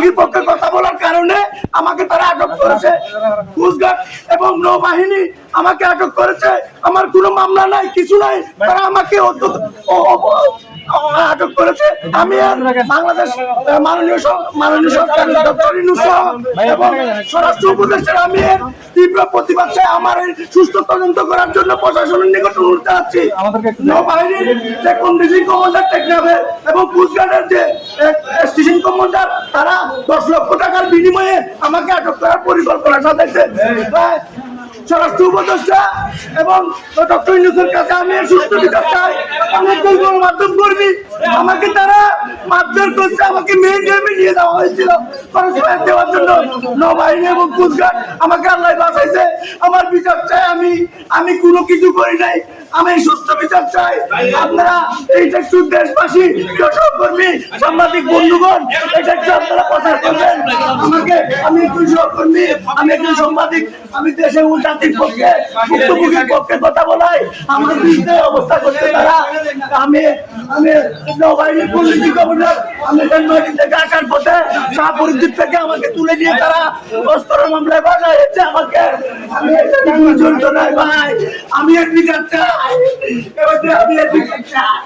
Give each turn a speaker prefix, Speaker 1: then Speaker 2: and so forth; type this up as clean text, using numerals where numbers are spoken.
Speaker 1: ভুক্তভোগীর পক্ষে কথা বলার কারণে আমাকে তারা আটক করেছে। কোস্টগার্ড এবং নৌবাহিনী আমাকে আটক করেছে। আমার কোনো মামলা নাই, কিছু নাই, তারা আমাকে আটক করেছে। আমি বাংলাদেশ মাননীয় সরকার ডক্টর ইউনূস এবং স্বরাষ্ট্র উপদেষ্টার আমি এর তীব্র প্রতিবাদ চাই। আমার এই সুষ্ঠু তদন্ত করার জন্য প্রশাসনের নিকট অনুরোধ জানাচ্ছি। নৌবাহিনীর যে কন্ডিশন কমান্ডার টেকনাফের এবং কোস্টগার্ডের যে স্টেশন কমান্ডার, তারা 10 লক্ষ টাকার বিনিময়ে আমাকে আটক করার পরিকল্পনা সাজাইছে। স্বরাষ্ট্র উপদেষ্টা এবং ডক্টর ইউনূসের কাছে আমি সুষ্ঠু বিচার চাই। অনেক গণমাধ্যম কর্মী আমাকে তারা মারধর করছে, আমাকে মেয়ে নিয়ে যাওয়া হয়েছিল দেওয়ার জন্য। নৌবাহিনী এবং কোস্টগার্ড আমাকে আল্লাহ বাঁচাইছে। আমার বিচার চাই। আমি কোনো কিছু করি নাই, আমি সুস্থ বিচার চাই। আপনারা এইটা একটু দেশবাসী, সহকর্মী, সাংবাদিক বন্ধুগণ, এটা একটু আপনারা প্রচার করবেন। আমি একজন সহকর্মী, আমি একজন সাংবাদিক, আমি দেশের জাতির পক্ষে, ভুক্তভোগীর পক্ষে কথা বলাই। আমার বিরুদ্ধে অবস্থা করছে তারা। আমি নৌবাহিনীর পুলিশ কমান্ডার, আমি থেকে আসার পথে শাহপুরদ্বীপ থেকে আমাকে তুলে দিয়ে তারা অস্ত্র মামলায় বাজাইছে আমাকে। আমি জড়িত নাই ভাই, আমি এর বিচার চাই। আমি এর বিচার চাই।